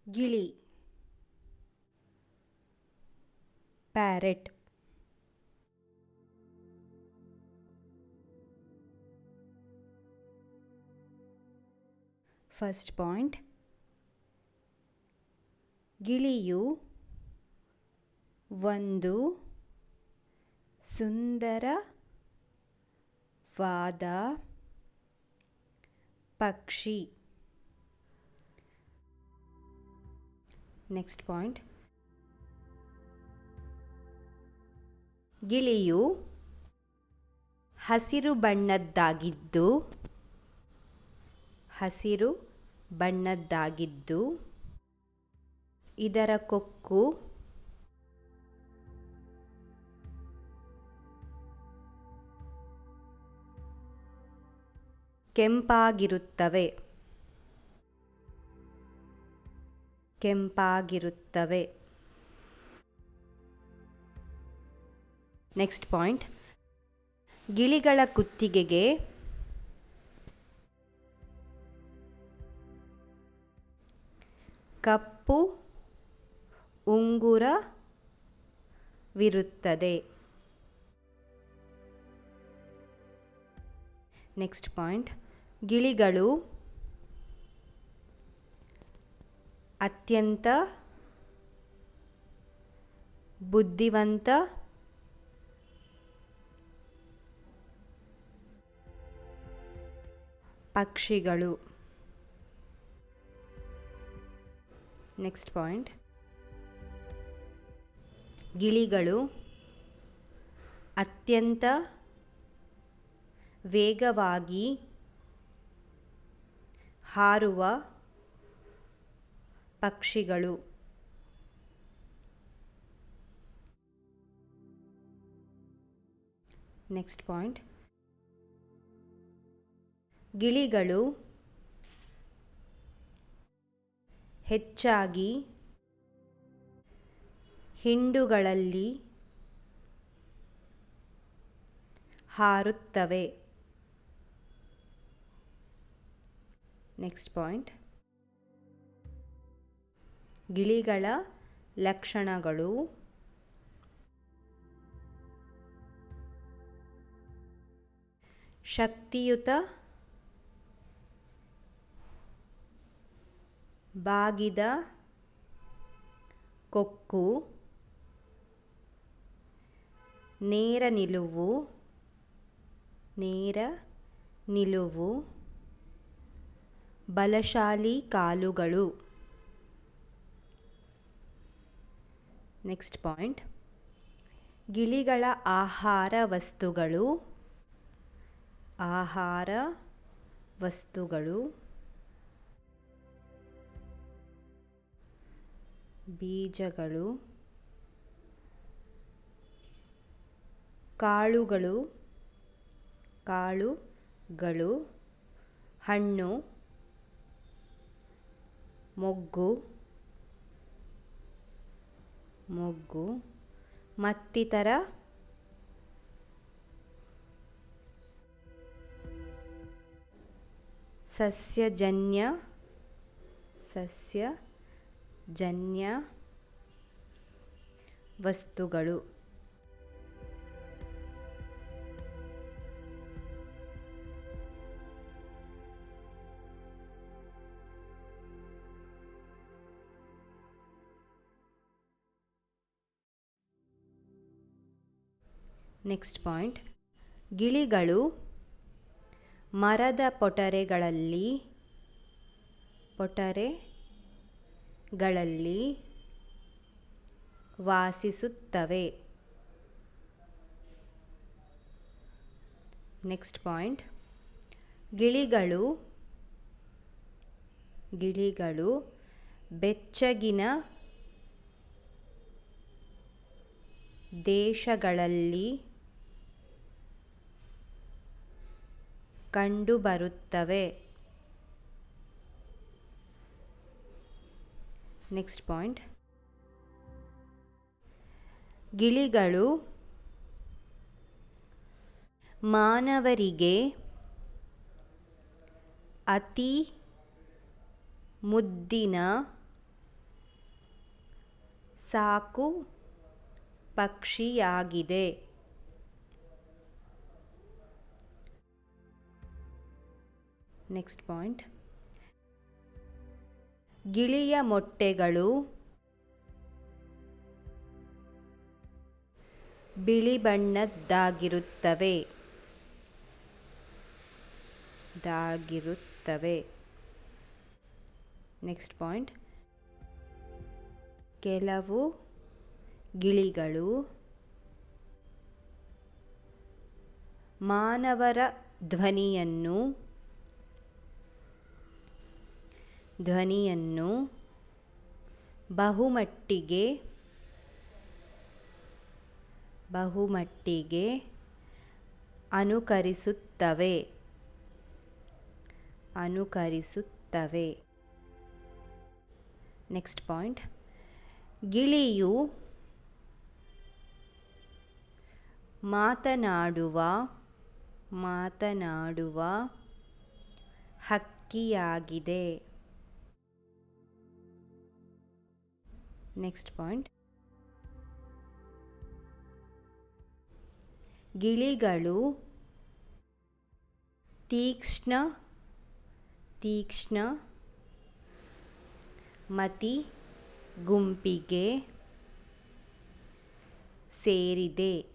ಗಿಳಿ parrot. First point, ಗಿಳಿಯು ಒಂದು ಸುಂದರವಾದ ಪಕ್ಷಿ. ನೆಕ್ಸ್ಟ್ ಪಾಯಿಂಟ್, ಗಿಳಿಯು ಹಸಿರು ಬಣ್ಣದ್ದಾಗಿದ್ದು ಇದರ ಕೊಕ್ಕು ಕೆಂಪಾಗಿರುತ್ತವೆ. ನೆಕ್ಸ್ಟ್ ಪಾಯಿಂಟ್, ಗಿಳಿಗಳ ಕುತ್ತಿಗೆಗೆ ಕಪ್ಪು ಉಂಗುರವಿರುತ್ತದೆ. ನೆಕ್ಸ್ಟ್ ಪಾಯಿಂಟ್, ಗಿಳಿಗಳು ಅತ್ಯಂತ ಬುದ್ಧಿವಂತ ಪಕ್ಷಿಗಳು. ನೆಕ್ಸ್ಟ್ ಪಾಯಿಂಟ್, ಗಿಳಿಗಳು ಅತ್ಯಂತ ವೇಗವಾಗಿ ಹಾರುವ ಪಕ್ಷಿಗಳು. ನೆಕ್ಸ್ಟ್ ಪಾಯಿಂಟ್, ಗಿಳಿಗಳು ಹೆಚ್ಚಾಗಿ ಹಿಂಡುಗಳಲ್ಲಿ ಹಾರುತ್ತವೆ. ನೆಕ್ಸ್ಟ್ ಪಾಯಿಂಟ್, ಗಿಳಿಗಳ ಲಕ್ಷಣಗಳು ಶಕ್ತಿಯುತ ಬಾಗಿದ ಕೊಕ್ಕು, ನೇರ ನಿಲುವು, ಬಲಶಾಲಿ ಕಾಲುಗಳು. ನೆಕ್ಸ್ಟ್ ಪಾಯಿಂಟ್, ಗಿಳಿಗಳ ಆಹಾರ ವಸ್ತುಗಳು ಬೀಜಗಳು, ಕಾಳುಗಳು, ಹಣ್ಣು, ಮೊಗ್ಗು ಮತ್ತಿತರ ಸಸ್ಯಜನ್ಯ ವಸ್ತುಗಳು. ನೆಕ್ಸ್ಟ್ ಪಾಯಿಂಟ್, ಗಿಳಿಗಳು ಮರದ ಪೊಟರೆಗಳಲ್ಲಿ ವಾಸಿಸುತ್ತವೆ. ನೆಕ್ಸ್ಟ್ ಪಾಯಿಂಟ್, ಗಿಳಿಗಳು ಬೆಚ್ಚಗಿನ ದೇಶಗಳಲ್ಲಿ ಕಂಡುಬರುತ್ತವೆ. ನೆಕ್ಸ್ಟ್ ಪಾಯಿಂಟ್, ಗಿಳಿಗಳು ಮಾನವರಿಗೆ ಅತಿ ಮುದ್ದಿನ ಸಾಕು ಪಕ್ಷಿಯಾಗಿದೆ. Next point. ಗಿಳಿಯ ಮೊಟ್ಟೆಗಳು ಬಿಳಿ ಬಣ್ಣದ್ದಾಗಿರುತ್ತವೆ. Next point. ಕೆಲವು ಗಿಳಿಗಳು ಮಾನವರ ಧ್ವನಿಯನ್ನು ಬಹುಮಟ್ಟಿಗೆ ಅನುಕರಿಸುತ್ತವೆ. Next point. ಗಿಳಿಯು ಮಾತನಾಡುವ ಹಕ್ಕಿಯಾಗಿದೆ. Next point. ಗಿಳಿಗಳು ತೀಕ್ಷ್ಣ ಮತಿ ಗುಂಪಿಗೆ ಸೇರಿದೆ.